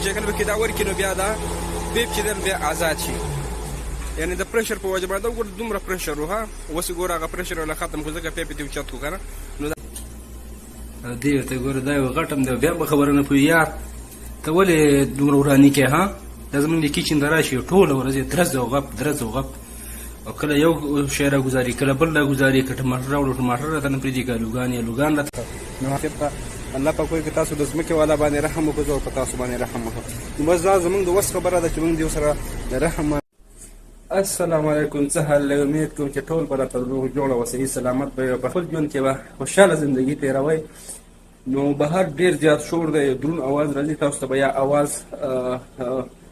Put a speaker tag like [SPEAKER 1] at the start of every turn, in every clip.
[SPEAKER 1] چې کله به کې دا ورکړي نو بیا دا پیپ چې دی بیا آزاد شي. یعنې د پرېشر په وجه باندې وګوره دومره پرېشر و ها اوس یې ګوره هغه پرېشر ولا ختم کړو ځکه پیپ یې دې اوچت کړو که نه نو دې ورته ګوره دا یو غټ هم دی بیا به خبره نه پوهېږي یار ته ولې دومره وراني کوې ها دا زمونږ د کچن ته راشي ټوله ورځ یې درز او غپ درز او غپ او کله یو شی راګزاري کله بل راګزاري که ټماټر راوړو ټماټر راته نه پرېږدي که الوګان یا الوګان راته نو آخر ته الله پاک وایي که تاسو د ځمکې والا باندې رحم وکړو او په تاسو باندې رحم وکړو نو بس دا زمونږ د وس خبره ده چې موږ دې سره د رحم. السلام علیکم څه حال دی امید کوم چې ټول به راته روغ جوړ او صحیح سلامت به په خپل ژوند کې به خوشحاله زندګي تېروئ. نو بهر ډېر زیات شور دی دروند اواز راځي تاسو ته به یا اواز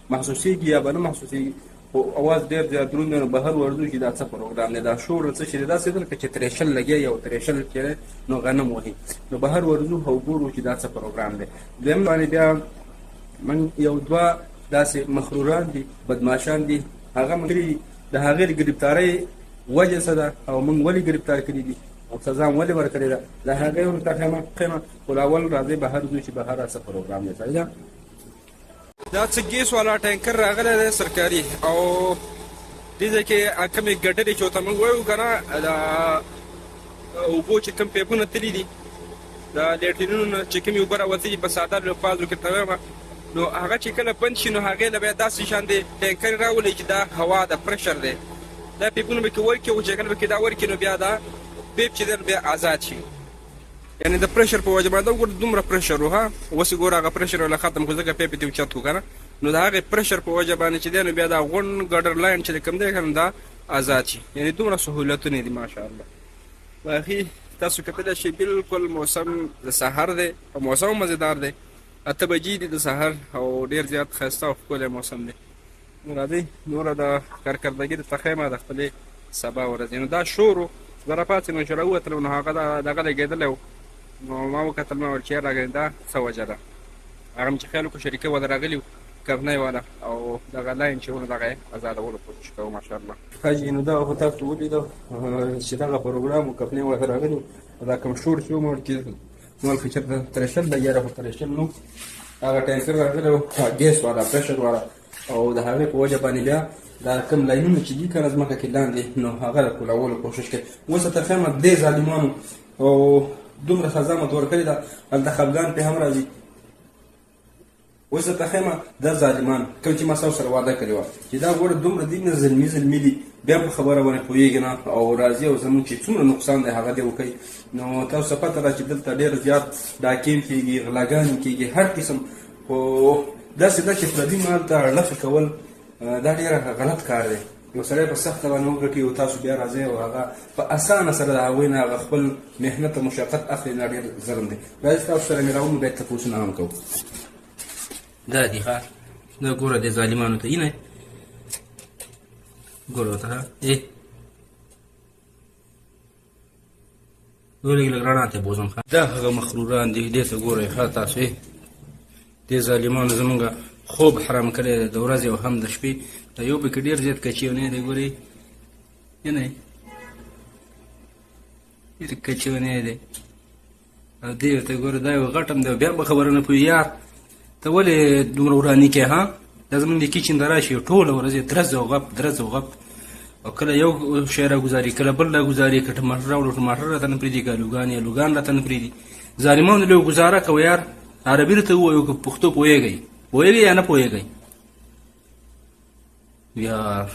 [SPEAKER 1] محسوسېږي یا به نه محسوسېږي خو اواز ډېر زیات دروند دی نو بهر ورځو چې دا څه پروګرام دی دا شور څه چې دی داسې ده لکه چې ترېشل لګیا او ترېشل چې دی نو غنم وهي نو بهر ورځو او ګورو چې دا څه پروګرام دی. دویم باندې بیا من یو دوه داسې مخروران دي بدماشان دي هغه مګري د هغې د ګرفتارۍ وجه څه ده او موږ ولې ګرفتار کړي دي او سزا م ولې ورکړې ده د هغې ورته ښیمه خو اول راځئ بهر ځو چې بهر څه پروګرام دی صحیح ده. دا څه ګیس والا ټینکر راغلی دی سرکاري او دې ځای کې کومې ګډرې چې ورته موږ وایو که نه د اوبو چې کوم پیپونه تللي دي د لیټرینونو چې کومې اوبه راوتلي په ساده الفاظو کې ته وایم نو هغه چې کله بند شي نو هغې له بیا داسې شان دی ټینکر راولي چې دا هوا د پرشر دی دا پیپونه به کې ورکړي او چې کله به کې دا ورکړي نو بیا دا پیپ چې دی بیا آزاد شي. یعنې د پرېشر په وجه باندې وګوره دومره پرېشر و ها اوس یې ګوره هغه پرېشر ولا ختم کړو ځکه پیپ یې دې اوچت کړو که نه نو د هغې پرېشر په وجه باندې چې دی نو بیا دا غونډ ګډر لاین چې کوم دی که نه دا آزاد شي. یعنې دومره سهولتونه دي ماشاءالله. باقي تاسو کتلی شئ بلکل موسم د سهار دی او موسم هم مزېدار دی 8 بجې دي د سهار او ډېر زیات ښایسته او ښکلی موسم دی. نو راځئ نوره د کارکردګي درته ښیم د خپلې سبا ورځې. نو دا شور و زه راپاڅېدم چې راووتلم نو هغه دغه لګېدلی و نو ما وکتل ما ویل چې راګنې دا څه وجه ده هغه مې چې خیال وکړو شریکه والا راغلي کبنۍ والا او دغه لاین چې ونه دغه یې ازادولو کوشش کوو ماشاءالله. حاجي نو دا خو تاسو ولیدو چې دغه پروګرام و کبنۍ والا راغلي دا کوم شور چې وموړ چې مال کې چېرته ترېشل لګیا ده خو ترېشل نو هغه ټینکر راغلی و ګیس والا پرېشر والا او د هغې په وجه باندې بیا دا کوم لاینونه چې دي که نه ځمکه کې لاندې نو هغه د کولولو کوشش کوي. اوس ته ښیمه دې ظالمانو او دومره سزا مو ورکړې ده هلته خفګان پرې هم راځي. اوس ته ښیمه دا ظالمان کوم چې ما ستاسو سره واده کړې وه چې دا ګوره دومره دي نه ظلمي دي بیا په خبره باندې پوهېږي نه او راځي او زموږ چې څومره نقصان دی هغه دې وکوي. نو تاسو ته پته ده چې دلته ډېر زیات ډاکې کېږي غلاګانې کېږي هر قسم خو داسې ده چې پردي مال ته اړخې کول دا ډېره غلط کار دی. یو سړی په سخته باندې وګټي او تاسو بیا راځئ او هغه په اسانه سره د هغوی نه هغه خپل محنت او مشقت اخلي نه ډېر ظلم دی. راځئ تاسو سره مې راوړو بیا تپوسونه هم کوو. دا دي ښه دا ګوره دې ظالمانو ته اینه ګوره ورته ها ګورې لږ رڼا ته بوځم دا هغه مخروران دي دې ته ګورئ ښه تاسو دې ظالمانو زمونږ خوب حرام کړی دی د ورځې او هم د شپې دا یو پکې ډېر زیات کچیونی دی ګورئ ینه ډېر کچیونی دی او دې ورته ګوره دا یو غټ هم دی بیا به خبره نه پوهېږي یار ته ولې دومره وراني کوې ها دا زمونږ د کچن ته راشي ټوله ورځ یې درز او غپ درز او غپ او کله یو شی راګزاري کله بل راګزاري که ټماټر راوړو ټماټر راته نه پرېږدي که الوګان یا الوګان راته نه پرېږدي. ظالمانو له ګزاره کوه یار عربي راته ووایو که پښتو پوهېږئ پوهېږئ یا نه پوهېږئ یار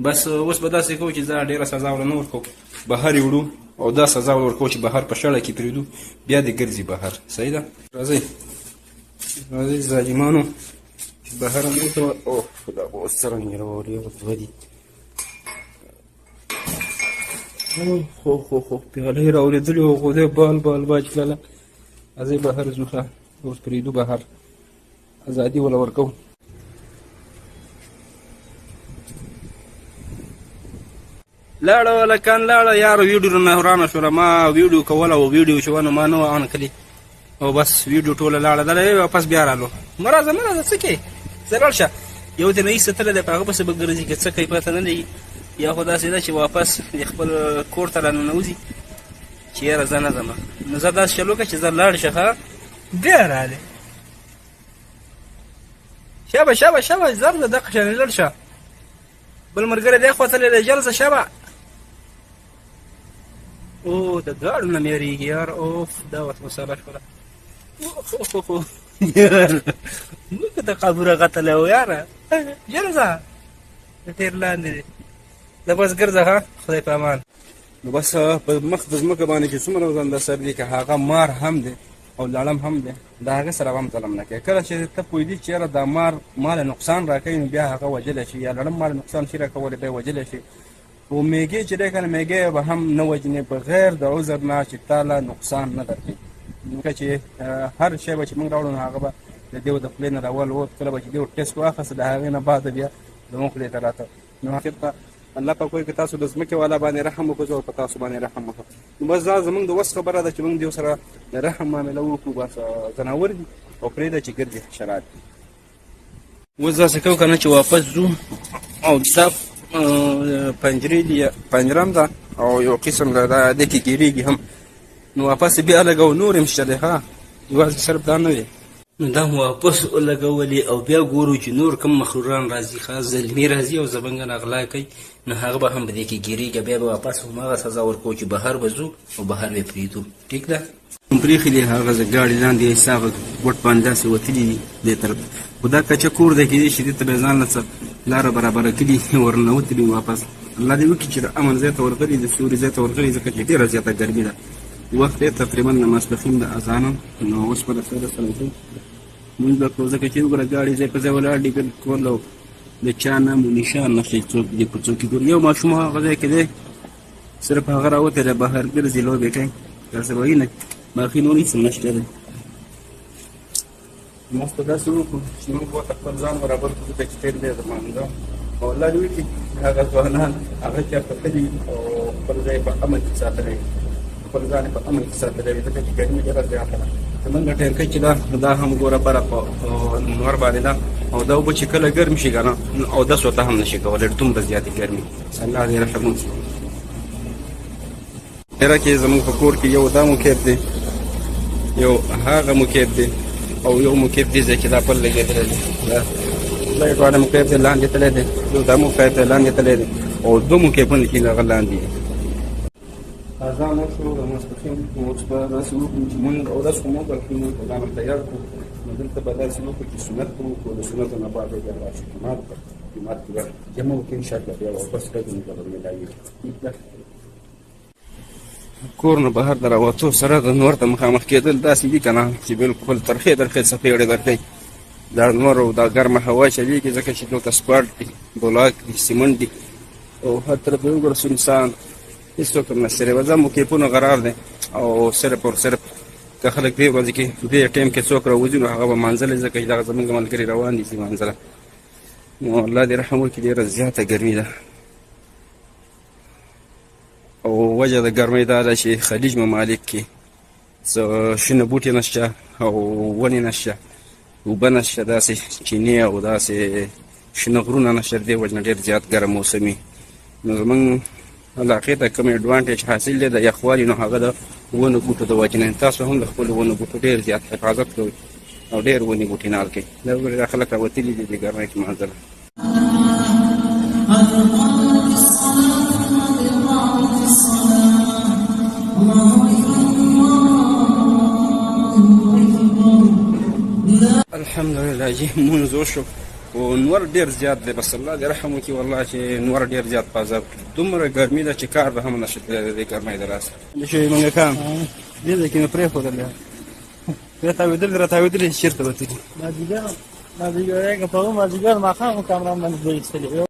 [SPEAKER 1] بس اوس به داسې کوو چې زه ډېره سزا وله نه ورکوو بهر یې وړو او دا سزا وله ورکوو چې بهر په شړه کې پرېږدو بیا دې ګرځي بهر صحیح ده. راځئ راځئ ظالمانو چې بهر هم وکړه اوه خدا به اوس څرنګې راوړي اوس دوه دي خو پیاله یې راورېدلې وه خو دی بال بال باج کړله. راځئ بهر ځو ښه اوس پرېږدو بهر ازادي وله ورکوو. لاړه هلکان لاړه یاره ویډیو نه ورانه شوله ما ویډیو کوله او ویډیو چې ونه ما نه وه آن کړې او بس ویډیو ټوله لاړه دله واپس بیا رالو مه راځه څه کوې ځه لاړ شه یو دې نه ایستلی دی په هغه پسې به ګرځي که څه کوي پته نه لګي یا خو داسې ده چې واپس د خپل کور ته راننوځي چې یاره زه نه ځمه نو زه داسې چل وکړه چې زه لاړ شه ښه بیا راغلې شابه شابه شابه زر د دقه شان لړ شه بل مرګره دی خو تل له جلسه شابه او د ګاړو نه مېریږي یار اوف دا وخت مساله شوله اوه یار موږ ته قبره قتله و یاره جلسه د تیر لاندې د بس ګرځه ها خدای په امان نو بس په مخ د ځمکه باندې چې څومره وزن د سر دی که هغه مار هم دی او لړم هم دی د هغې سره هم ظلم نه کوي کله چې ته پوهېدي چې یاره دا مار مال نقصان راکوي نو بیا هغه وجلی شي یا لړم مال نقصان شي راکولی بیا وجلی شي خو میږې چې دی که نه میږی به هم نه وجنې بغیر د عذر نه چې تا له نقصان نه درکوي ځکه چې هر شی به چې موږ راوړو نو هغه به د دې د خولې نه راولوت کله به چې دې ټسټ واخیسته د هغې نه بعد بیا زموږ خولې ته راته نو اخر ته الله پاک وایي که تاسو د ځمکې والا باندې رحم وکړو زه په تاسو باندې رحم وکړم نو بس دا زموږ د وس خبره ده چې موږ دې سره د رحم معامله وکړو بس ځناور دي او پرېږده چې ګرځي حشرات دي اوس داسې کوو که نه چې واپس ځو او دا پنجرې دي پنجرم ده او یو قسم ده دې کې ګیرېږي هم نو واپس بیا لګو نور هم شته دی ها یوازې صرف دا نه دی نو دا مو واپس ولګولې او بیا ګورو چې نور کوم مخلوقان راځي خاص زلمي راځي او زبنګن اغلا کوي نو هغه به هم په دې کې ګیرېږي بیا به واپس هماغه سزا ورکوو چې بهر به ځو او بهر به پرېږدو ټیک ده پرېښي دي هغه ګاډي لاندې ایسه هغه ګوټ باندې داسې وتلي دي دې طرف خو دا کچه کور دی کېدای شي دې ته به ځان له څه لاره برابره کړي ورننوتلي واپس الله دې وکړي چې د امن ځای ته ورغلي د سیوري ځای ته ورغلي ځکه چې ډېره زیاته ګرمي ده وخت یې تقریبا د ماسپښین د اذان نو اوس به د سره ځو مونږ به کړو ځکه چې وګوره ګاډي ځای په ځای ولاړ دي بالکل او د چا نام و نشان نشته چې څوک دې په څوک کې ګوري یو ماشوم هغه ځای کې دی صرف هغه راوتی دی بهر ګرځي لوبې کوي داسې وایي نه باقي نور هېڅ هم نشته دی موږ په داسې وکړو چې موږ ورته خپل ځان برابر کړو ځکه چې تېر دی د مانځه او الله دې وکړي هغه ځوانان هغه چېرته تللي او خپل ځای په امن کې ساتلی خپل ځان په امن کې ساتلی وي ځکه چې ګرمي ډېره زیاته ده زمونږ ټینکۍ چې دا هم ګوره بره په نور باندې ده او دا اوبه چې کله ګرم شي که نه اودس ورته هم نشي کولی دومره زیاتې ګرمي الله دې رحم وکړي ډېره کې زمونږ په کور کې یو دا مکیف دی یو هغه مکیف دی او یو مکیف دی ځای کې دا پل لګېدلی دی دا یې دواړه مکیف دی لاندې تللی دی یو دا مکیف دی لاندې تللی دی او دوه مکیفونه چې هغه لاندې دي اذان وشو د ماسپښین اوس به داسې وکړو چې مونږ اودس خو مو بلکې مونږ ځان تیار کړو نو دلته به داسې وکړو چې سنت وکړو د سنتو نه بعد بیا راشو جومات ته جومات کې به جمع وکړو انشاءالله بیا واپس راځو نو به میلاوي کور نه بهر د راوتو سره د نور ته مخامخ کېدل داسې دي که نه چې بالکل ترخې ترخې څپېړې درکوي دا نور او دا ګرمه هوا چلېږي ځکه چې دلته سپاټ دي بلاک دي سیمنټ دي او هر طرف یې وګوره سنسان هېڅوک هم نشته دی وځه مکیفونه قرار دی او صرف او صرف که خلک دې ورځې کې دې ټایم کې څوک راوځي نو هغه به مانځلی ځکه چې دغه زموږ ملګري روان دي چې مانځله نو الله دې رحم وکړي ډېره زیاته ګرمي ده او وجه د ګرمۍ دا ده چې خلیج ممالک کې څه شنه بوټي نشته او ونې نشته اوبه نشته داسې چینې او داسې شنه غرونه نشته د دې وجه نه ډېر زیات ګرم موسم وي نو زموږ علاقې ته کوم اډوانټیج حاصل دی د یخوالي نو هغه د ونو بوټو د وجې نه تاسو هم د خپلو ونو بوټو ډېر زیات حفاظت کوئ او ډېر ونې بوټي نال کوئ دا وګورئ دا خلک راوتلي دي د ګرمۍ کې منظره الحمدلله جی مونځ وشو او نور ډېر زیات دی بس الله دې رحم وکړي والله چې نور ډېر زیات په عذاب کړي دومره ګرمي ده چې کار به هم نشي تللی د دې ګرمۍ د لاسه د شوي منګکان دې ځای کې مې پرېښودل بیا تاوېدل را تاوېدلې چې چېرته به تلي
[SPEAKER 2] مازدیګر که په مازدیګر ماښام کامران باندې ایستلې